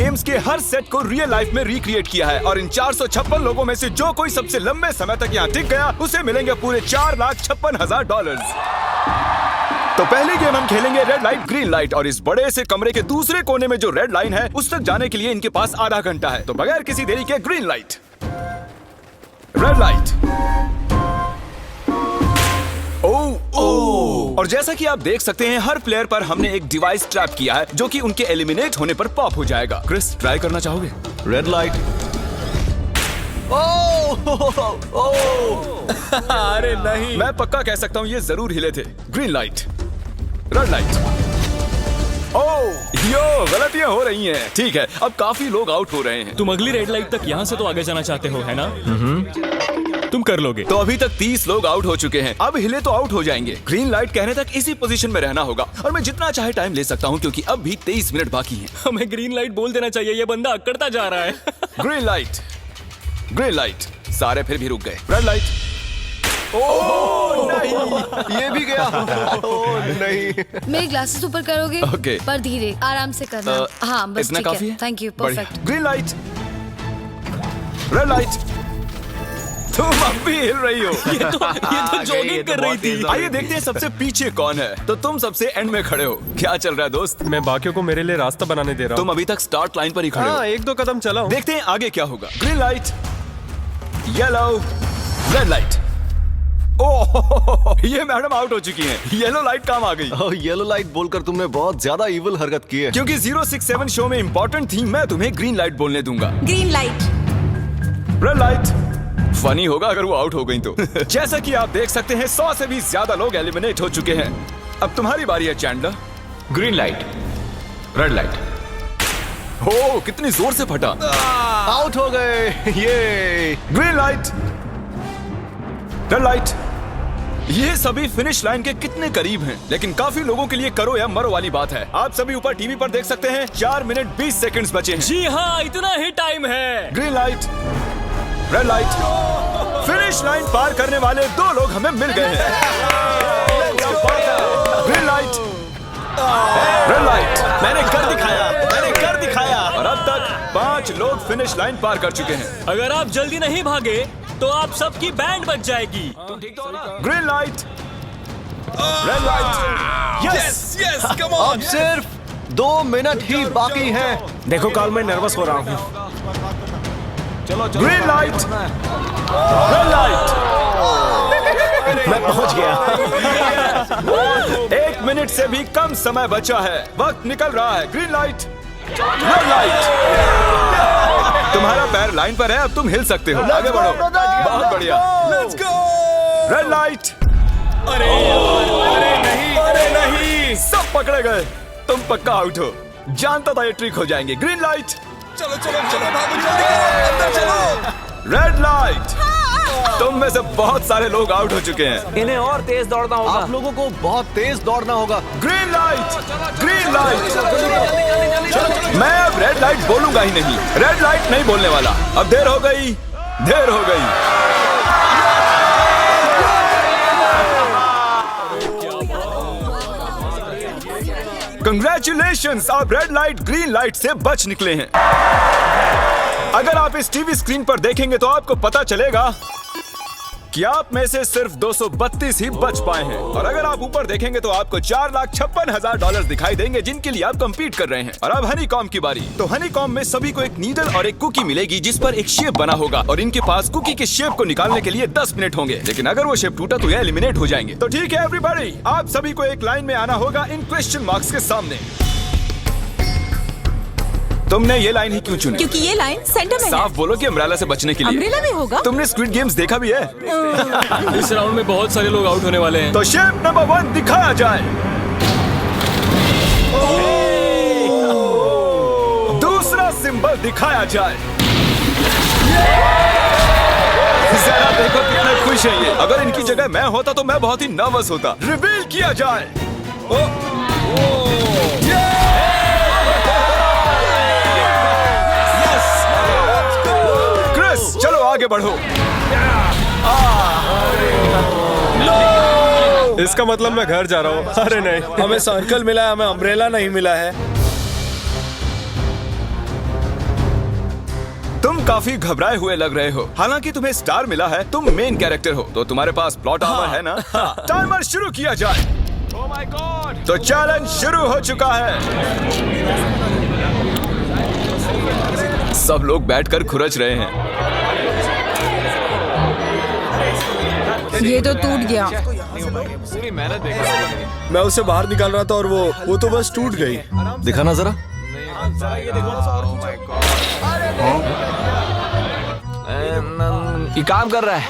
Games के हर set को real life में रिक्रिएट किया है और इन 456 लोगों में से जो कोई सबसे लंबे समय तक यहाँ टिक गया उसे मिलेंगे पूरे $4,56,000। तो पहली गेम हम खेलेंगे रेड लाइट ग्रीन लाइट और इस बड़े से कमरे के दूसरे कोने में जो रेड लाइन है उस तक जाने के लिए इनके पास आधा घंटा है। तो बगैर किसी देरी के ग्रीन लाइट, रेड लाइट। और जैसा कि आप देख सकते हैं हर प्लेयर पर हमने एक डिवाइस ट्रैप किया है जो कि उनके एलिमिनेट होने पर पॉप हो जाएगा। क्रिस, ट्राई करना चाहोगे? Red light. अरे नहीं, मैं पक्का कह सकता हूँ ये जरूर हिले थे। Green light, red light. यो, गलतियां हो रही हैं। ठीक है, अब काफी लोग आउट हो रहे हैं। तुम अगली रेड लाइट तक यहाँ से तो आगे जाना चाहते हो, है ना? तुम कर लोगे। तो अभी तक 30 लोग आउट हो चुके हैं। अब हिले तो आउट हो जाएंगे। ग्रीन लाइट कहने तक इसी पोजीशन में रहना होगा और मैं जितना चाहे टाइम ले सकता हूँ क्योंकि अब भी 23 मिनट बाकी हैं। हमें ग्रीन लाइट बोल देना चाहिए, ये बंदा अकड़ता जा रहा है। Green light, green light. सारे फिर भी रुक गए। Red light. नहीं, ये भी गया। नहीं। मेरे ग्लासेस ऊपर करोगे? ओके। पर धीरे, आराम से करना। हाँ, बस इतना ठीक काफी है। है? थैंक यू, बढ़िया। Perfect. Green light, red light. तुम अब भी हिल रही हो। ये तो जॉगिंग कर रही थी। आइए देखते हैं सबसे पीछे कौन है। तो तुम सबसे एंड में खड़े हो। क्या चल रहा है दोस्त? मैं बाकियों को मेरे लिए रास्ता बनाने दे रहा हूँ। तुम अभी तक स्टार्ट लाइन पर ही खड़े हो। हाँ, 1-2 कदम चला हूँ। देखते हैं आगे क्या होगा। Green light, yellow, red light. Oh, ये मैडम आउट हो चुकी हैं। येलो लाइट काम आ गई। येलो लाइट बोलकर तुमने बहुत ज्यादा इविल हरकत की है। क्योंकि 067 शो में इंपॉर्टेंट थी, मैं तुम्हें ग्रीन लाइट बोलने दूंगा। Green light. Red light. Funny होगा अगर वो आउट हो गई तो। जैसा कि आप देख सकते हैं 100 से भी ज्यादा लोग एलिमिनेट हो चुके हैं। अब तुम्हारी बारी है Chandler. Green light, red light. हो, कितनी जोर से फटा। आउट हो गए। ये ग्रीन लाइट, रेड लाइट। ये सभी फिनिश लाइन के कितने करीब हैं, लेकिन काफी लोगों के लिए करो या मरो वाली बात है। आप सभी ऊपर टीवी पर देख सकते हैं 4 मिनट 20 सेकंड्स बचे हैं। जी हाँ, इतना ही टाइम है। Green light, red light. Finish line पार करने वाले 2 लोग हमें मिल गए हैं। Green light, red light. मैंने कर दिखाया, मैंने कर दिखाया। और अब तक 5 लोग फिनिश लाइन पार कर चुके हैं। अगर आप जल्दी नहीं भागे तो आप सबकी बैंड बच जाएगी। Green light, red light. Yes, yes, come on. अब सिर्फ 2 मिनट ही बाकी हैं। देखो काल, मैं नर्वस हो रहा हूँ। Green light, red light. मैं पहुंच गया। 1 मिनट से भी कम समय बचा है। वक्त निकल रहा है। Green light, red light. तुम्हारा पैर लाइन पर है, अब तुम हिल सकते हो। आगे बढ़ो। बहुत बढ़िया। Let's go. Red light. अरे नहीं, अरे नहीं। सब पकड़े गए। तुम पक्का आउट हो। जानता था ये ट्रिक हो जाएंगे। Green light. चलो चलो चलो, भागो जल्दी करो, अंदर चलो। Red light. तुम में से बहुत सारे लोग आउट हो चुके हैं। इन्हें और तेज दौड़ना होगा। आप लोगों को बहुत तेज दौड़ना होगा। Green light, green light. मैं अब रेड लाइट बोलूंगा ही नहीं। रेड लाइट नहीं बोलने वाला। अब देर हो गई, देर हो गई। कंग्रेचुलेशंस, आप रेड लाइट ग्रीन लाइट से बच निकले हैं। अगर आप इस टीवी स्क्रीन पर देखेंगे तो आपको पता चलेगा कि आप में से सिर्फ 232 ही बच पाए हैं। और अगर आप ऊपर देखेंगे तो आपको $4,56,000 दिखाई देंगे जिनके लिए आप कंपीट कर रहे हैं। और अब हनीकॉम की बारी। तो हनीकॉम में सभी को एक नीडल और एक कुकी मिलेगी जिस पर एक शेप बना होगा और इनके पास कुकी के शेप को निकालने के लिए 10 मिनट होंगे। लेकिन अगर वो शेप टूटा तो ये एलिमिनेट हो जाएंगे। तो ठीक है एवरीबॉडी, आप सभी को एक लाइन में आना होगा इन क्वेश्चन मार्क्स के सामने। तुमने ये लाइन ही क्यों चुनी? क्योंकि ये लाइन सेंटर में है। साफ बोलो कि अम्ब्रेला से बचने के लिए। अम्ब्रेला में होगा? तुमने स्क्विड गेम्स देखा भी है? इस राउंड में बहुत सारे लोग आउट होने वाले हैं। तो शेप नंबर 1 दिखाया जाए। दूसरा सिंबल दिखाया जाए। जरा देखो कितने खुश है ये। अगर इनकी जगह मैं होता तो मैं बहुत ही नर्वस होता। रिवील किया जाए। क्रिस, चलो आगे बढ़ो। इसका मतलब मैं घर जा रहा हूँ। अरे नहीं, हमें सर्कल मिला है, हमें अम्ब्रेला नहीं मिला है। काफी घबराए हुए लग रहे हो। हालांकि तुम्हें स्टार मिला है, तुम मेन कैरेक्टर हो, तो तुम्हारे पास प्लॉट आर्मर है ना? टाइमर शुरू किया जाए। Oh my God! तो चैलेंज शुरू हो चुका है। सब लोग बैठकर खुरच रहे हैं। ये तो टूट गया। पूरी मेहनत देखो। मैं उसे बाहर निकाल रहा था और वो तो बस टूट गई। दिखाना जरा। ये काम कर रहा है।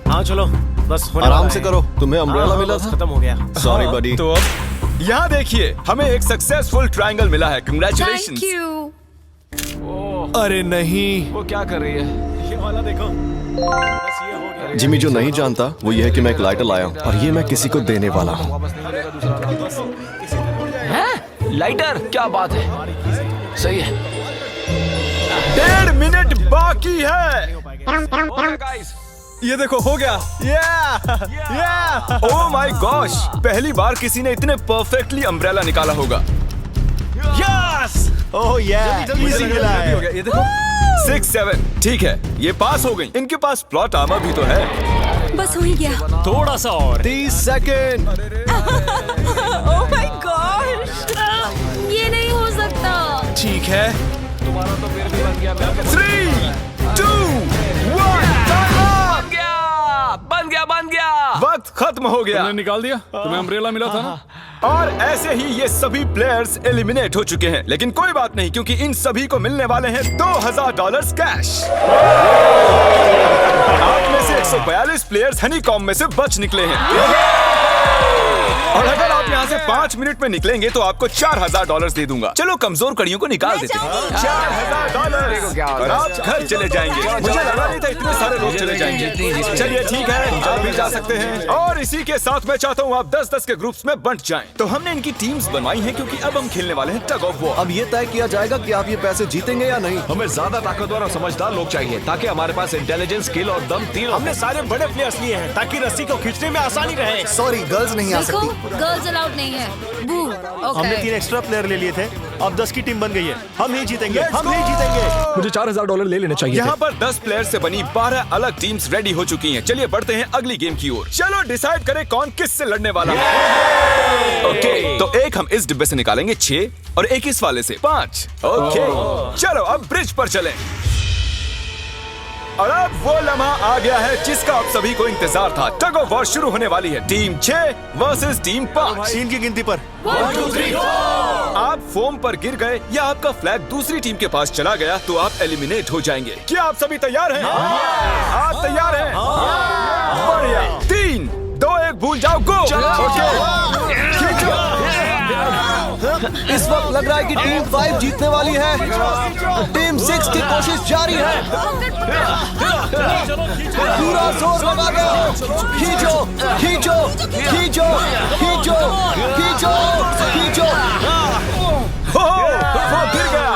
हाँ चलो, बस होने आराम वाला से है। करो, तुम्हें अम्ब्रेला मिला बस था। खत्म हो गया। सॉरी बडी। तो अब यहाँ देखिए, हमें एक सक्सेसफुल ट्रायंगल मिला है। Thank congratulations. यू। अरे नहीं, वो क्या कर रही है? ये वाला देखो। बस ये हो गया। जिमी जो नहीं जानता वो ये है कि मैं एक लाइटर लाया हूँ और ये मैं किसी को देने वाला हूँ। वापस नहीं मिलेगा दूसरा। हैं? लाइटर? क्या बात है? सही है। 1.5 मिनट बाकी है। Okay, guys. ये देखो हो गया। या ओह माय गॉश, पहली बार किसी ने इतने परफेक्टली अम्ब्रेला निकाला होगा। यस। ओह या, इजी मिला है। हो गया, ये देखो। 6-7 ठीक है, ये पास हो गई। इनके पास प्लॉट आर्मर भी तो है। बस हो ही गया। थोड़ा सा और। 30 सेकेंड। Oh my God. ये नहीं हो सकता। ठीक है। तुम्हारा तो फिर भी बन गया। 3, 2, 1 बन गया। वक्त खत्म हो गया। तुमने निकाल दिया? तुम्हें अम्ब्रेला मिला था ना? और ऐसे ही ये सभी प्लेयर्स एलिमिनेट हो चुके हैं। लेकिन कोई बात नहीं, क्योंकि इन सभी को मिलने वाले हैं $2000 कैश। आप में से 142 प्लेयर्स हनीकॉम्ब में से बच निकले हैं। और अगर आप यहाँ से 5 मिनट में निकलेंगे तो आपको $4000 दे दूंगा। चलो कमजोर कड़ियों को निकाल देते हैं। $4000 और आप घर चले जाएंगे। मुझे लगा नहीं था इतने सारे लोग चले जाएंगे। चलिए ठीक है, आप भी जा सकते हैं। और इसी के साथ मैं चाहता हूँ आप 10-10 के ग्रुप्स में बंट जाएं। तो हमने इनकी टीम्स बनवाई हैं क्योंकि अब हम खेलने वाले हैं टग ऑफ वॉर। अब ये तय किया जाएगा कि आप ये पैसे जीतेंगे या नहीं। हमें ज्यादा ताकतवर और समझदार लोग चाहिए ताकि हमारे पास इंटेलिजेंस, स्किल और दम तीनों। हमने सारे बड़े प्लेयर्स लिए हैं ताकि रस्सी को खींचने में आसानी रहे। सॉरी गर्ल्स नहीं आ देखो, सकती। गर्ल्स अलाउड नहीं है। बू। हमने 3 एक्स्ट्रा प्लेयर ले लिए थे, अब 10 की टीम बन गई है। हम नहीं जीतेंगे, हम नहीं जीतेंगे। मुझे $4000 ले लेने चाहिए यहाँ पर 10 प्लेयर से बनी 12 अलग टीम्स रेडी हो चुकी हैं। चलिए बढ़ते हैं अगली गेम की ओर। चलो डिसाइड करें कौन किस से लड़ने वाला है। ओके, तो एक हम इस डिब्बे से निकालेंगे 6 और एक इस वाले से 5। ओके, चलो अब ब्रिज पर चलें। और अब वो लम्हा आ गया है जिसका आप सभी को इंतजार था। टग ऑफ वॉर शुरू होने वाली है। Team 6 versus team 5। 3 की गिनती पर। 1 2 3 आप फोम पर गिर गए या आपका फ्लैग दूसरी टीम के पास चला गया तो आप एलिमिनेट हो जाएंगे। क्या आप सभी तैयार हैं? आप तैयार हैं? बढ़िया। 3, 2, 1 भूल जाओ, गो। इस वक्त लग रहा है कि टीम 5 जीतने वाली है। टीम 6 की कोशिश जारी है। पूरा जोर लगा दो। खींचो, खींचो, खींचो, खींचो, खींचो, खींचो। वो गिर गया।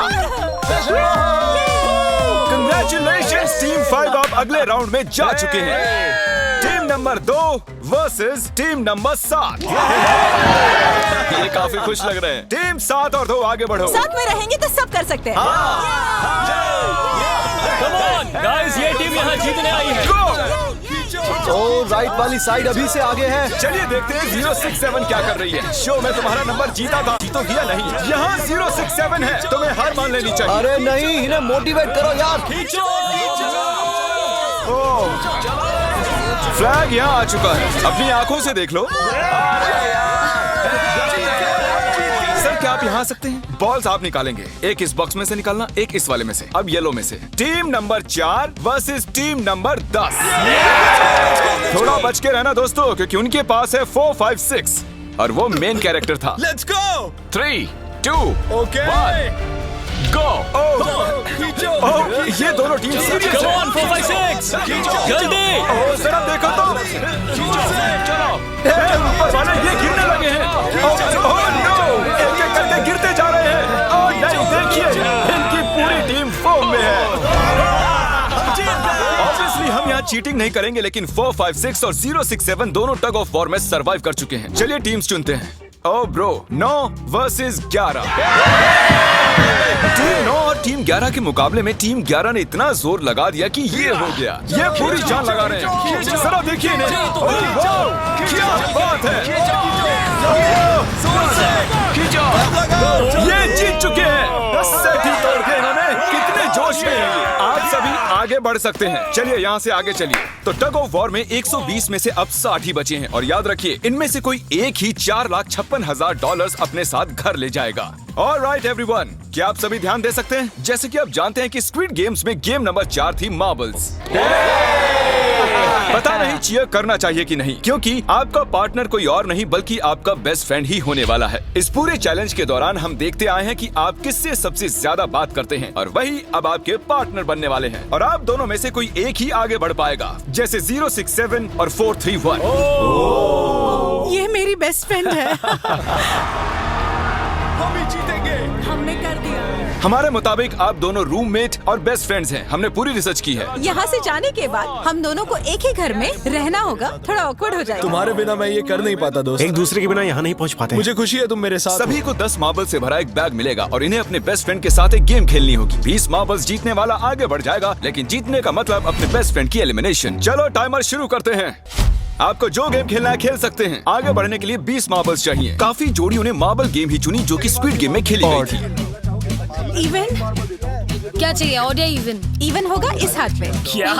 Congratulations टीम 5, आप अगले राउंड में जा चुके हैं। Team number 2 versus team number 7। ये काफी खुश लग रहे हैं। टीम 7 और 2 आगे बढ़ो। साथ में रहेंगे तो सब कर सकते हैं। Come on, guys, ये टीम यहाँ जीतने आई है। ओ राइट वाली साइड अभी से आगे है। चलिए देखते हैं 067 क्या कर रही है। शो में तुम्हारा नंबर जीता था, जीतो किया नहीं। यहाँ 067 है, तुम्हें हार मान लेनी चाहिए। अरे नहीं, इन्हें मोटिवेट करो यार। फ्लैग यहाँ आ चुका है, अपनी आंखों से देख लो। सर क्या आप यहाँ आ सकते हैं? बॉल्स आप निकालेंगे, एक इस बॉक्स में से निकालना, एक इस वाले में से। अब येलो में से। Team number 4 versus team number 10। थोड़ा बच के रहना दोस्तों, क्योंकि उनके पास है 4, 5, 6 और वो मेन कैरेक्टर था। Let's go. 3, 2, ओके, 1 गो। ये दोनों टीम सीरियस Come है। on, 4, 5, 6 जल्दी। जरा देखो तो। ऊपर वाले ये गिरने लगे हैं। ओह नो, एक-एक करके गिरते जा रहे हैं। ओह नहीं, देखिए इनकी पूरी टीम फोम में है। ऑब्वियसली हम यहाँ चीटिंग नहीं करेंगे, लेकिन 4, 5, 6 और 067 दोनों टग ऑफ वॉर में सरवाइव कर चुके हैं। चलिए टीम्स चुनते हैं। Oh bro, 9 versus 11। टीम 9 और टीम 11 के मुकाबले में टीम 11 ने इतना जोर लगा दिया कि ये हो गया। ये पूरी जान लगा रहे हैं। जरा देखिए इन्हें। ओह, वाह, क्या बात है। ये जीत चुके हैं। सेट ही तोड़ के इन्होंने। कितने जोश में हैं ये। आप सभी आगे बढ़ सकते हैं। चलिए यहाँ से आगे चलिए। तो टग ऑफ वॉर में 120 में से अब 60 ही बचे हैं और याद रखिए इनमें से कोई एक ही $4,56,000 अपने साथ घर ले जाएगा। ऑलराइट एवरीवन, क्या आप सभी ध्यान दे सकते हैं? जैसे कि आप जानते हैं कि स्क्विड गेम्स में गेम नंबर 4 थी मार्बल्स। पता नहीं चीयर करना चाहिए कि नहीं, क्योंकि आपका पार्टनर कोई और नहीं बल्कि आपका बेस्ट फ्रेंड ही होने वाला है। इस पूरे चैलेंज के दौरान हम देखते आए हैं कि आप किससे सबसे ज्यादा बात करते हैं और वही अब आपके पार्टनर बनने वाले हैं और आप दोनों में से कोई एक ही आगे बढ़ पाएगा, जैसे 067 और 431। ये मेरी बेस्ट फ्रेंड है। हम ही जीतेंगे। हमने कर दिया। हमारे मुताबिक आप दोनों रूममेट और बेस्ट फ्रेंड्स हैं। हमने पूरी रिसर्च की है। यहाँ से जाने के बाद हम दोनों को एक ही घर में रहना होगा। थोड़ा ऑकवर्ड हो जाएगा। तुम्हारे बिना मैं ये कर नहीं पाता दोस्त। एक दूसरे के बिना यहाँ नहीं पहुँच पाते। मुझे खुशी है तुम मेरे साथ सभी को 10 मार्बल से भरा एक बैग मिलेगा और इन्हें अपने बेस्ट फ्रेंड के साथ एक गेम खेलनी होगी। 20 मार्बल्स जीतने वाला आगे बढ़ जाएगा, लेकिन जीतने का मतलब अपने बेस्ट फ्रेंड की एलिमिनेशन। चलो टाइमर शुरू करते हैं। आपको जो गेम खेलना है खेल सकते हैं। आगे बढ़ने के लिए 20 मार्बल्स चाहिए। काफी जोड़ियों ने मार्बल गेम ही चुनी जो कि स्क्विड गेम में खेली गई थी। इवन क्या चाहिए? ऑड या इवन? इवन होगा इस हाथ पे। क्या?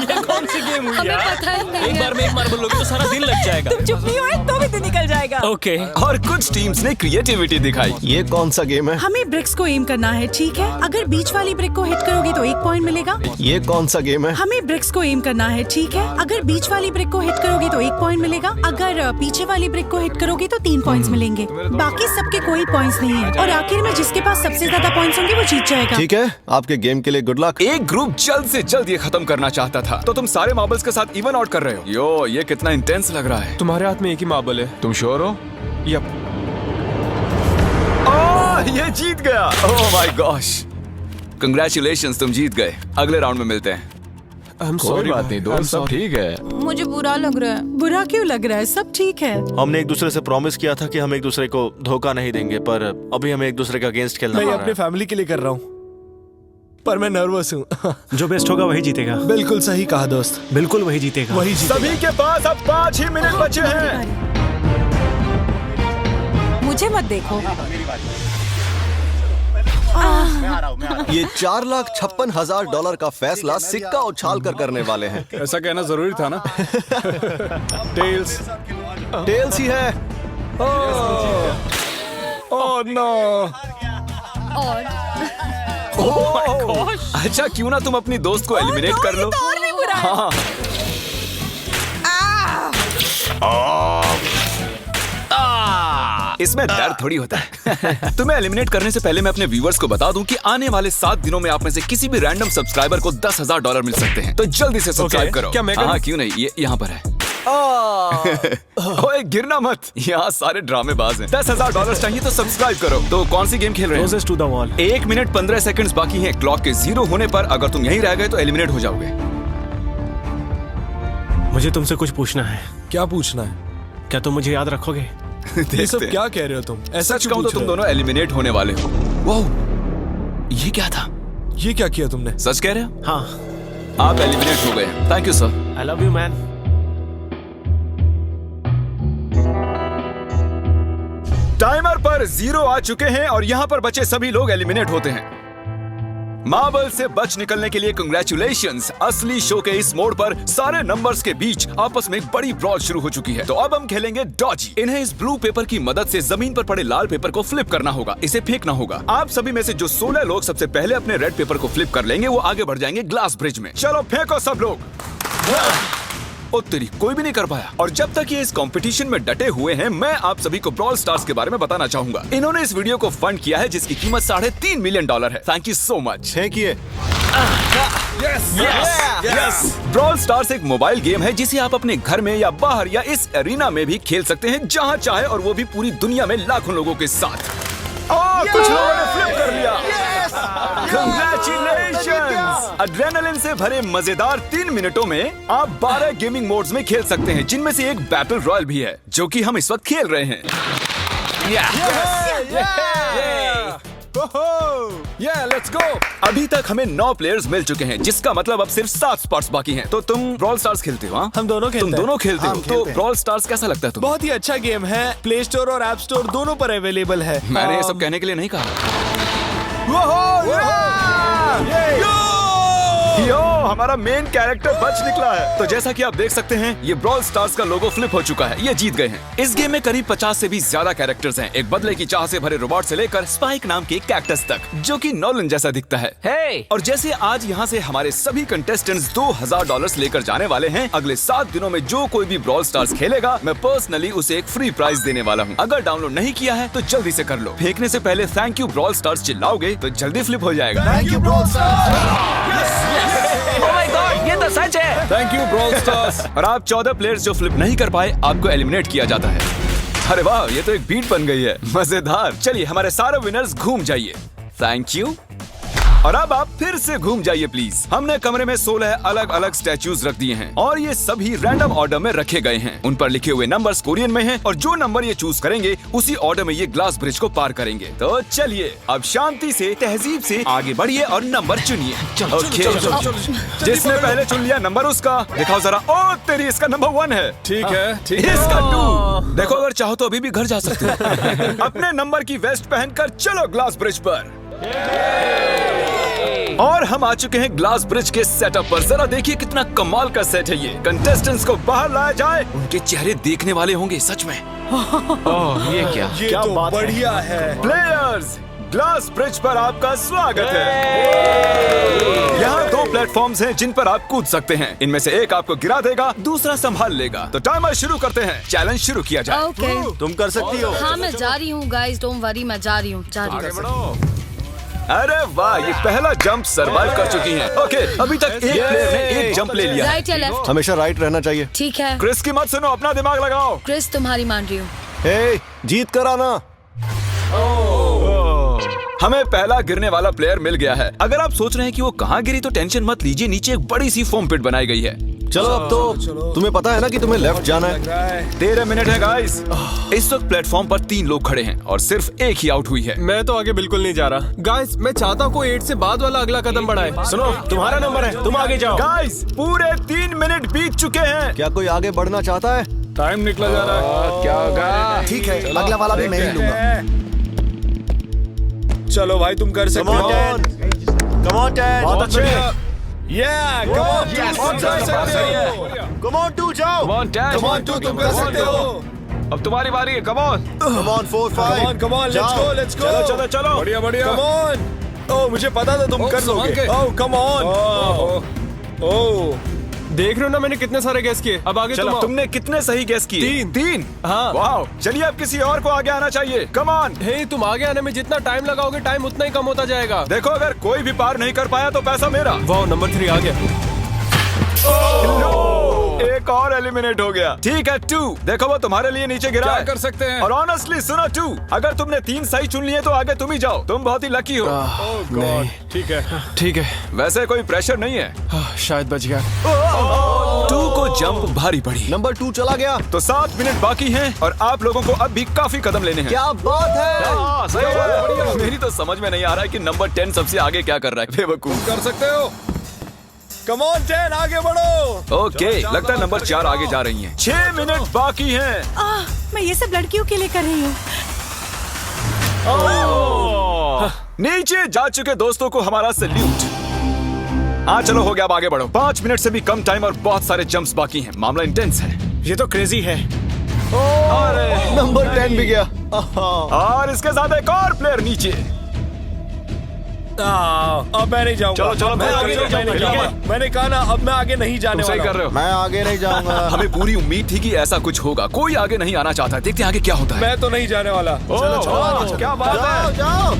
ये कौन सी गेम हुई हमें यार? पता ही नहीं एक है। बार में एक मार्बल लोगे तो सारा दिन लग जाएगा। तुम चुप नहीं हुए तो भी दिन निकल जाएगा। ओके। और कुछ टीम्स ने क्रिएटिविटी दिखाई। ये कौन सा गेम है? हमें ब्रिक्स को एम करना है, ठीक है? अगर बीच वाली ब्रिक को हिट करोगे तो 1 पॉइंट मिलेगा। ये कौन सा गेम है? हमें ब्रिक्स को एम करना है, ठीक है? अगर बीच वाली ब्रिक को हिट करोगे तो 1 पॉइंट मिलेगा। अगर पीछे वाली ब्रिक को हिट करोगे तो 3 पॉइंट्स मिलेंगे। बाकी सबके कोई पॉइंट्स नहीं है और आखिर में जिसके पास सबसे ज्यादा पॉइंट्स होंगे वो जीत जाएगा। ठीक है, आपके गेम के लिए गुड लक। एक ग्रुप जल्द से जल्द ये खत्म करना चाहता था, तो तुम सारे मार्बल्स के साथ इवन आउट कर रहे हो। यो, ये कितना इंटेंस लग रहा है। तुम्हारे हाथ में एक ही मार्बल है। तुम श्योर हो? यप। ये जीत गया। ओह माय गॉश, कंग्रेचुलेशंस, तुम जीत गए। अगले राउंड में मिलते हैं। कोई बात नहीं दोस्त, सब ठीक है। मुझे बुरा लग रहा है। बुरा क्यों लग रहा है? सब ठीक है। हमने एक दूसरे से प्रॉमिस किया था कि हम एक दूसरे को धोखा नहीं देंगे, पर अभी हमें एक दूसरे के अगेंस्ट खेलना मैं पड़ ये रहा अपने है। फैमिली के लिए कर रहा हूँ, पर मैं नर्वस हूँ। जो बेस्ट होगा वही जीतेगा। बिल्कुल सही कहा दोस्त, बिल्कुल वही जीतेगा। वही जीतेगा। सभी के पास अब 5 ही मिनट बचे हैं। मुझे मत देखो। ये $4,56,000 का फैसला सिक्का उछाल कर करने वाले हैं। ऐसा कहना जरूरी था ना। टेल्स ही है। Oh no. और अच्छा, क्यों ना तुम अपनी दोस्त को एलिमिनेट कर लो। और भी बुरा है। हाँ। इसमें डर थोड़ी होता है। तुम्हें एलिमिनेट करने से पहले मैं अपने व्यूअर्स को बता दूं कि आने वाले 7 दिनों में आप में से किसी भी रैंडम सब्सक्राइबर को $10,000 मिल सकते हैं, तो जल्दी से सब्सक्राइब करो। क्या मैं करूं? हाँ, क्यों नहीं, ये यहाँ पर है। ओए, गिरना मत, यहाँ सारे ड्रामेबाज हैं। $10,000 चाहिए तो सब्सक्राइब करो। तो कौन सी गेम खेल रहे हैं? Closest to the wall। 1 minute 15 seconds बाकी हैं। क्लॉक के 0 होने पर अगर तुम यहीं रह गए तो एलिमिनेट हो जाओगे। मुझे तुमसे कुछ पूछना है। क्या पूछना है? क्या तुम मुझे याद रखोगे? ये सब क्या कह रहे हो तुम? ऐसा सच कहूं तो तुम दोनों एलिमिनेट होने वाले हो। वाह, ये क्या था? ये क्या किया तुमने? सच कह रहे हो? हाँ। आप एलिमिनेट हो गए। Thank you sir. I love you man. Timer पर 0 आ चुके हैं और यहाँ पर बचे सभी लोग एलिमिनेट होते हैं। मार्बल से बच निकलने के लिए कंग्रेचुलेशंस। असली शो के इस मोड़ पर सारे नंबर्स के बीच आपस में एक बड़ी ब्रॉड शुरू हो चुकी है। तो अब हम खेलेंगे डॉजी। इन्हें इस ब्लू पेपर की मदद से जमीन पर पड़े लाल पेपर को फ्लिप करना होगा, इसे फेंकना होगा। आप सभी में से जो 16 लोग सबसे पहले अपने रेड पेपर को फ्लिप कर लेंगे वो आगे बढ़ जाएंगे ग्लास ब्रिज में। चलो फेंको सब लोग। ओ तेरी, कोई भी नहीं कर पाया। और जब तक ये इस कंपटीशन में डटे हुए हैं, मैं आप सभी को ब्रॉल स्टार्स के बारे में बताना चाहूंगा। इन्होंने इस वीडियो को फंड किया है जिसकी कीमत $3.5 मिलियन है। Thank you so much. फेंकिए। ब्रॉल स्टार्स एक मोबाइल गेम है जिसे आप अपने घर में या बाहर या इस एरिना में भी खेल सकते हैं, जहां चाहे, और वो भी पूरी दुनिया में लाखों लोगों के साथ। कुछ लोगों ने फ्लिप कर लिया। Congratulations! एड्रेनलिन से भरे मजेदार 3 मिनटों में आप 12 गेमिंग मोड्स में खेल सकते हैं, जिनमें से एक बैटल रॉयल भी है, जो कि हम इस वक्त खेल रहे हैं। Let's go. अभी तक हमें 9 प्लेयर्स मिल चुके हैं, जिसका मतलब अब सिर्फ 7 स्पॉट्स बाकी हैं। तो तुम ब्रॉल स्टार्स खेलते हो? हाँ, हम दोनों खेलते तुम हैं। दोनों खेलते हो? हम तो खेलते हैं। ब्रॉल स्टार्स कैसा लगता है तुम्हें? बहुत ही अच्छा गेम है, प्ले स्टोर और ऐप स्टोर दोनों पर अवेलेबल है। मैंने ये सब कहने के लिए नहीं कहा। यो, हमारा मेन कैरेक्टर बच निकला है। तो जैसा कि आप देख सकते हैं, ये ब्रॉल स्टार्स का लोगो फ्लिप हो चुका है। ये जीत गए हैं। इस गेम में करीब 50 से भी ज्यादा कैरेक्टर्स हैं, एक बदले की चाह से भरे रोबोट से लेकर स्पाइक नाम के कैक्टस तक, जो कि नॉलन जैसा दिखता है। हे और जैसे आज यहाँ से हमारे सभी कंटेस्टेंट्स $2000 लेकर जाने वाले हैं, अगले 7 दिनों में जो कोई भी ब्रॉल स्टार्स खेलेगा, मैं पर्सनली उसे एक फ्री प्राइज देने वाला हूँ। अगर डाउनलोड नहीं किया है तो जल्दी से कर लो। फेंकने से पहले थैंक यू ब्रॉल स्टार्स चिल्लाओगे तो जल्दी फ्लिप हो जाएगा। Thank you bro. Oh my God, ये तो सच है। Thank you brawl stars. और आप 14 प्लेयर्स जो फ्लिप नहीं कर पाए, आपको एलिमिनेट किया जाता है। अरे वाह, ये तो एक बीट बन गई है, मजेदार। चलिए हमारे सारे विनर्स घूम जाइए। Thank you. और अब आप फिर से घूम जाइए प्लीज। हमने कमरे में 16 अलग अलग स्टैचूज रख दिए हैं और ये सभी रैंडम ऑर्डर में रखे गए हैं। उन पर लिखे हुए नंबर्स कोरियन में हैं और जो नंबर ये चूज करेंगे उसी ऑर्डर में ये ग्लास ब्रिज को पार करेंगे। तो चलिए अब शांति से, तहजीब से आगे बढ़िए और नंबर चुनिए। ओके, जिसने पहले चुन लिया नंबर उसका। दिखाओ जरा। ओ तेरी, इसका नंबर 1 है। ठीक है, इसका 2। देखो, अगर चाहो तो अभी भी घर जा सकते हो। अपने नंबर की वेस्ट पहनकर चलो ग्लास ब्रिज पर। और हम आ चुके हैं ग्लास ब्रिज के सेटअप पर। जरा देखिए कितना कमाल का सेट है ये। कंटेस्टेंट्स को बाहर लाया जाए, उनके चेहरे देखने वाले होंगे सच में। ओह, ये क्या? ये तो बढ़िया है। प्लेयर्स, ग्लास ब्रिज पर आपका स्वागत है। यहाँ 2 प्लेटफॉर्म्स हैं जिन पर आप कूद सकते हैं। इनमें से एक आपको गिरा देगा, दूसरा संभाल लेगा। तो टाइमर शुरू करते हैं। चैलेंज शुरू किया जाए। ओके। तुम कर सकती हो। हाँ, मैं जा रही हूँ गाइस, डोंट वरी, मैं जा रही हूँ, जा रही हूँ। अरे वाह, ये पहला जंप सरवाइव कर चुकी हैं। ओके, अभी तक एक प्लेयर ने एक जंप ले लिया है। राइट या लेफ्ट? हमेशा राइट रहना चाहिए। ठीक है क्रिस की मत सुनो, अपना दिमाग लगाओ। क्रिस, तुम्हारी मान रही हूँ। हे, जीत कर आना। हमें पहला गिरने वाला प्लेयर मिल गया है। अगर आप सोच रहे हैं कि वो कहाँ गिरी तो टेंशन मत लीजिए, नीचे एक बड़ी सी फोम पिट बनाई गई है। चलो अब तो तुम्हें पता है ना कि तुम्हें लेफ्ट जाना है। 13 मिनट है गाइस। इस वक्त प्लेटफॉर्म पर 3 लोग खड़े हैं और सिर्फ एक ही आउट हुई है। मैं तो आगे बिल्कुल नहीं जा रहा। गाइस, मैं चाहता हूँ कोई 8 से बाद वाला अगला कदम बढ़ाए। सुनो, तुम्हारा नंबर है, तुम आगे जाओ। गाइस, पूरे 3 मिनट बीत चुके हैं। क्या कोई आगे बढ़ना चाहता है? टाइम निकला जा रहा है। क्या होगा? ठीक है, अगला वाला भी मैं ही लूंगा। चलो भाई, तुम कर सकते हो। Come on ten. बहुत अच्छे। Yeah, come on, Yes, तुम कर सकते हो। Come on, 2 जाओ। Come on, Dad. Come on, 2 तुम कर सकते हो। अब तुम्हारी बारी है, come on. Come on, 4, 5. Come on, let's go, let's go. चलो चलो। बढ़िया बढ़िया। Come on. ओह, मुझे पता था तुम कर लोगे। ओह, come on. ओह, देख रहे हो ना मैंने कितने सारे गैस किए। अब आगे चलो, तुम आओ। तुमने कितने सही गेस किए? 3। हाँ। वाह, चलिए अब किसी और को आगे आना चाहिए। Come on. हे, तुम आगे आने में जितना टाइम लगाओगे, टाइम उतना ही कम होता जाएगा। देखो, अगर कोई भी पार नहीं कर पाया तो पैसा मेरा। वाह, नंबर 3 आ गया। एक और एलिमिनेट हो गया। ठीक है, 2। देखो, वो तुम्हारे लिए नीचे गिरा है। कर सकते हैं? और ऑनेस्टली सुनो 2, अगर तुमने 3 सही चुन लिए तो आगे तुम ही जाओ। तुम बहुत ही लकी हो। नहीं, ठीक है। ठीक है। वैसे कोई प्रेशर नहीं है। शायद बच गया। 2 को जंप भारी पड़ी। नंबर 2 चला गया। तो 7 मिनट बाकी हैं और आप लोगों को अब भी काफी कदम लेने हैं। क्या बात है। हाँ, सही बात है। मेरी तो समझ में नहीं आ रहा है कि नंबर 10 सबसे आगे क्या कर रहा है। बेवकूफ। कर सकते हो। Come on, 10, आगे बढ़ो। ओके, लगता है नंबर 4 आगे जा रही हैं। 6 मिनट बाकी हैं। मैं ये सब लड़कियों के लिए कर रही हूँ। नीचे जा चुके दोस्तों को हमारा सैल्यूट। चलो, हो गया, अब आगे बढ़ो। 5 मिनट से भी कम टाइम और बहुत सारे जंप्स बाकी हैं। मामला इंटेंस है। ये तो क्रेजी है। नंबर 10 भी गया। और इसके साथ एक और प्लेयर नीचे। अब मैं नहीं जाऊंगा। चलो, मैं आगे नहीं जाऊंगा। मैंने कहा ना, अब मैं आगे नहीं जाने सही वाला कर रहे हो। मैं आगे नहीं जाऊंगा। हमें पूरी उम्मीद थी कि ऐसा कुछ होगा। कोई आगे नहीं आना चाहता। देखते हैं आगे क्या होता है। मैं तो नहीं जाने वाला। क्या बात जाओ है। जाओ।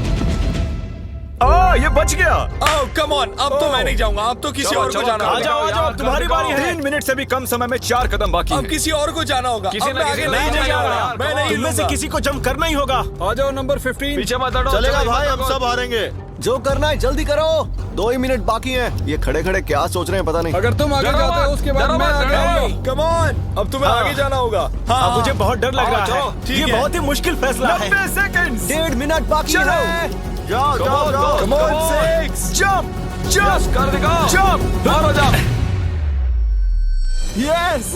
ये बच गया। ओह, कम ऑन, अब तो मैं नहीं जाऊंगा। अब तो किसी और को जाना होगा। आ जाओ, तुम्हारी बारी है। 3 मिनट से भी कम समय में 4 कदम बाकी अब हैं। किसी और को जाना होगा। किसी अब ना मैं किसी आगे को नहीं जाना जाने वाला। होगा। मैं नहीं तुम में से लूंगा। किसी को जंप करना ही होगा। आ जाओ, नंबर 15। पीछे मत हटो। चलेगा चलो, भाई, मत हम हटो। सब हारेंगे। जो करना है जल्दी करो। 2 ही मिनट बाकी हैं। ये खड़े खड़े क्या सोच रहे हैं पता नहीं। अगर तुम आगे जाते हो उसके बाद मैं आगे आऊंगा। कम ऑन, अब तुम्हें आगे जाना होगा। हाँ, मुझे बहुत डर लग रहा है। ये बहुत ही मुश्किल फैसला है। 90 सेकंड्स। 1.5 मिनट बाकी है। जाओ जंप कर देगा। जंप मारो जंप। यस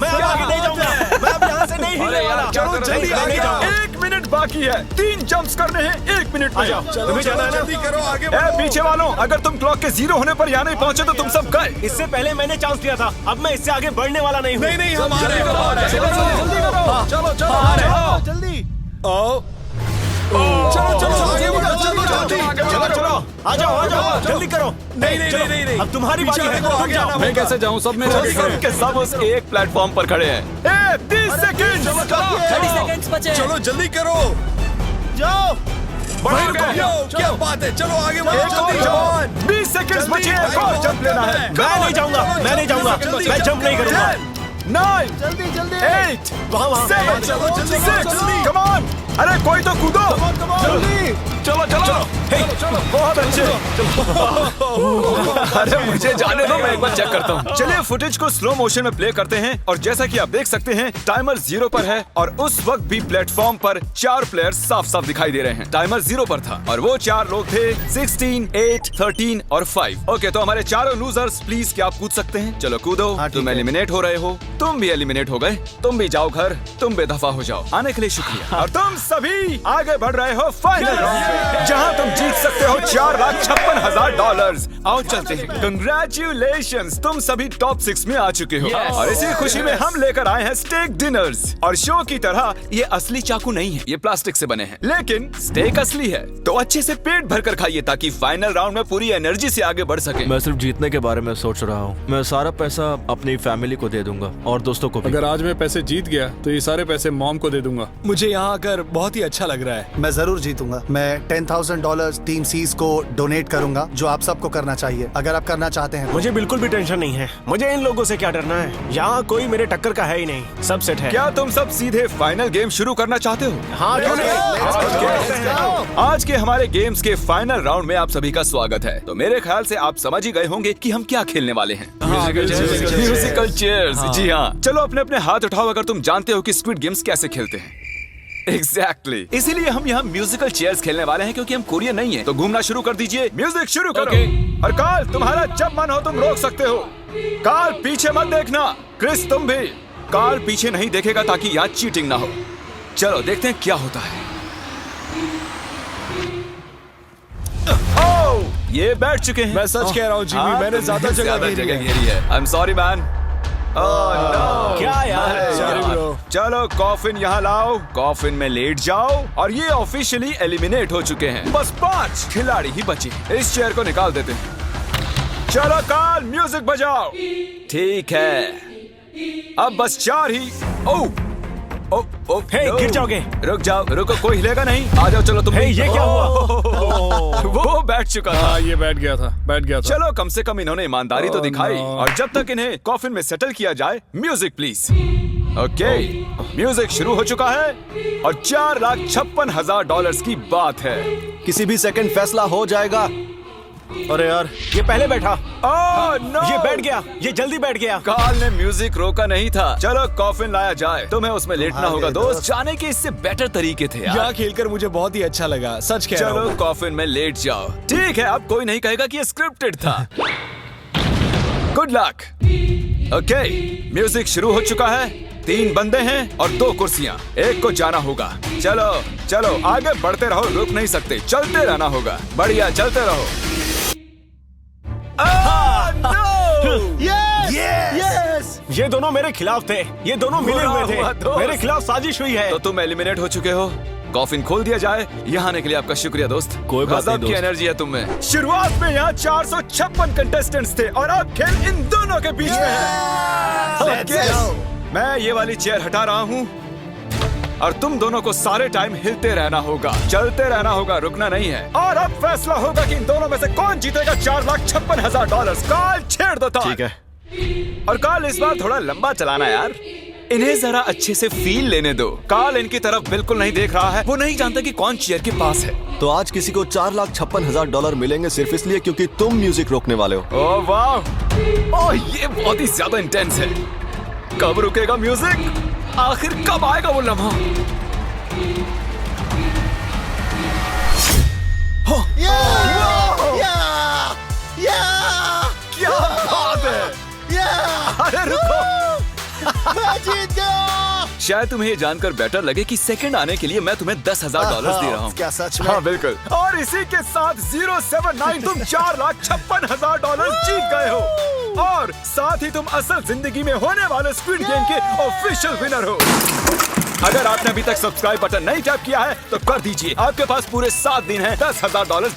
मैं अब आगे नहीं जाऊंगा, मैं अब यहाँ से नहीं हिलने अरे यार, वाला। क्या चलो कर रहे जल्दी हो? आगे जाओ। 1 मिनट बाकी है, 3 जंप्स करने हैं 1 मिनट में। तुम्हें जाना है ना? ए पीछे वालों, अगर तुम क्लॉक के 0 होने पर यहाँ नहीं पहुंचे तो तुम सब गए। इससे पहले मैंने चांस लिया था, अब मैं इससे आगे बढ़ने वाला नहीं हूँ। नहीं हम आ रहे हैं। चलो जल्दी चलो आ जाओ जल्दी करो। नहीं अब तुम्हारी बारी है, तुम जाओ। मैं कैसे जाऊँ? सब मेरे आगे खड़े हैं। के सब उस एक प्लेटफॉर्म पर खड़े हैं। 30 सेकंड। 30 सेकंड्स बचे। चलो जल्दी करो। जाओ क्या बात है, चलो आगे बढ़ो एक और जल्दी। जंप। 20 सेकंड बचे, एक और जंप लेना है। मैं नहीं जाऊंगा, मैं जंप नहीं करूंगा। 9 जल्दी 8 वहाँ 7 चलो, जल्दी 6 जल्दी। Come on. अरे कोई तो कूदो। चलो। बहुत अच्छे। अरे मुझे जाने दो, मैं एक बार चेक करता हूँ। चलिए फुटेज को स्लो मोशन में प्ले करते हैं और जैसा कि आप देख सकते हैं टाइमर 0 पर है और उस वक्त भी प्लेटफॉर्म पर 4 प्लेयर्स साफ साफ दिखाई दे रहे हैं। टाइमर 0 पर था और वो 4 लोग थे 16, 8, 13 और 5। ओके, तो हमारे चारों लूजर्स प्लीज क्या आप कूद सकते हैं? चलो कूदो। तुम एलिमिनेट हो रहे हो, तुम भी एलिमिनेट हो गए, तुम भी जाओ घर, तुम बेदफा हो जाओ। आने के लिए शुक्रिया। और तुम सभी आगे बढ़ रहे हो फाइनल राउंड में, जहां तुम जीत सकते हो $4,56,000। आओ चलते हैं। कंग्रेचुलेशंस, तुम सभी टॉप 6 में आ चुके हो। और इसी खुशी में हम लेकर आए हैं स्टेक डिनर्स। और शो की तरह ये असली चाकू नहीं है, ये प्लास्टिक से बने हैं, लेकिन स्टेक असली है। तो अच्छे से पेट भर कर खाइए ताकि फाइनल राउंड में पूरी एनर्जी से आगे बढ़ सके। मैं सिर्फ जीतने के बारे में सोच रहा हूँ। मैं सारा पैसा अपनी फैमिली को दे दूंगा और दोस्तों को भी। अगर आज मैं पैसे जीत गया तो ये सारे पैसे मॉम को दे दूंगा। मुझे यहाँ आकर बहुत ही अच्छा लग रहा है। मैं जरूर जीतूंगा। मैं $10,000 टीम सीज को डोनेट करूंगा, जो आप सबको करना चाहिए अगर आप करना चाहते हैं। मुझे बिल्कुल भी टेंशन नहीं है। मुझे इन लोगों से क्या डरना है, यहाँ कोई मेरे टक्कर का है ही नहीं, सब सेट है। क्या तुम सब सीधे फाइनल गेम शुरू करना चाहते हो? हाँ क्यों नहीं? आज के हमारे गेम्स के फाइनल राउंड में आप सभी का स्वागत है। तो मेरे ख्याल से आप समझ ही गए होंगे कि हम क्या खेलने वाले हैं। Musical chairs. जी हाँ, चलो अपने अपने हाथ उठाओ अगर तुम जानते हो कि स्क्विड गेम्स कैसे खेलते हैं। एग्जैक्टली, इसीलिए हम यहाँ म्यूजिकल चेयर्स खेलने वाले हैं क्योंकि हम कोरियन नहीं हैं। तो घूमना शुरू कर दीजिए, म्यूजिक शुरू करो। और कार्ल, तुम्हारा जब मन हो तुम रोक सकते हो। कार्ल पीछे मत देखना। क्रिस तुम भी। कार्ल पीछे नहीं देखेगा ताकि यहाँ चीटिंग ना हो। चलो देखते हैं क्या होता है। ओह, ये बैठ चुके हैं। मैं सच कह रहा हूँ जिमी, मैंने ज्यादा जगह घेरी है। घेरी है। I am sorry man. क्या यार? चलो कॉफिन यहाँ लाओ, कॉफिन में लेट जाओ और ये ऑफिशियली एलिमिनेट हो चुके हैं। बस 5 खिलाड़ी ही बचे हैं। इस चेयर को निकाल देते हैं। चलो कार्ल, म्यूजिक बजाओ। ठीक है, अब बस 4 ही। ओह हे, गिर जाओगे। रुक जाओ, रुको, कोई हिलेगा नहीं। आ जाओ, चलो तुम। ये क्या हुआ? वो बैठ चुका था। हाँ, ये बैठ गया था। चलो कम से कम इन्होंने ईमानदारी तो दिखाई। और जब तक इन्हें कॉफिन में सेटल किया जाए, म्यूजिक प्लीज। ओके, म्यूजिक शुरू हो चुका है और $4,56,000 की बात है। किसी भी सेकंड फैसला हो जाएगा। अरे यार, ये पहले बैठा। ओह नो, ये बैठ गया, ये जल्दी बैठ गया। कार्ल ने म्यूजिक रोका नहीं था। चलो कॉफिन लाया जाए, तुम्हें उसमें लेटना होगा दोस्त। जाने के इससे बेटर तरीके थे यार। यहाँ खेलकर मुझे बहुत ही अच्छा लगा, सच कह रहा चलो हूँ। कॉफिन में लेट जाओ। ठीक है, अब कोई नहीं कहेगा कि ये स्क्रिप्टेड था। Good luck. ओके, म्यूजिक शुरू हो चुका है। 3 बंदे हैं और 2 कुर्सियां। एक को जाना होगा। चलो चलो आगे बढ़ते रहो, रुक नहीं सकते, चलते रहना होगा। बढ़िया, चलते रहो। यस! ये दोनों मेरे खिलाफ थे, ये दोनों मिले हुए थे। मेरे खिलाफ साजिश हुई है। तो तुम एलिमिनेट हो चुके हो। कॉफिन खोल दिया जाए। यहाँ आने के लिए आपका शुक्रिया दोस्त। कोई बात नहीं गजब की दोस्त। एनर्जी है तुम में। शुरुआत में यहाँ 456 कंटेस्टेंट्स थे और अब खेल इन दोनों के बीच में है। Okay, मैं ये वाली चेयर हटा रहा हूँ और तुम दोनों को सारे टाइम हिलते रहना होगा, चलते रहना होगा, रुकना नहीं है। और अब फैसला होगा कि इन दोनों में से कौन जीतेगा $4,56,000। कार्ल छेड़ दो तार। ठीक है। और कार्ल इस बार थोड़ा लंबा चलाना यार, इन्हें जरा अच्छे से फील लेने दो। कार्ल इनकी तरफ बिल्कुल नहीं देख रहा है, वो नहीं जानता कि कौन चेयर के पास है। तो आज किसी को $4,56,000 मिलेंगे सिर्फ इसलिए क्योंकि तुम म्यूजिक रोकने वाले हो। ओह वाह, ओह ये बहुत ही ज्यादा इंटेंस है। कब रुकेगा म्यूजिक? आखिर कब आएगा वो लम्हा? मैं जीत गया। शायद तुम्हें ये जानकर बेटर लगे कि सेकंड आने के लिए मैं तुम्हें $10,000 दे रहा हूँ। क्या सच में? हाँ बिल्कुल। और इसी के साथ 079 तुम $4,56,000 जीत गए हो और साथ ही तुम असल जिंदगी में होने वाले स्क्विड गेम के ऑफिशियल विनर हो। अगर आपने अभी तक सब्सक्राइब बटन नहीं टैप किया है तो कर दीजिए। आपके पास पूरे 7 दिन हैं $10,000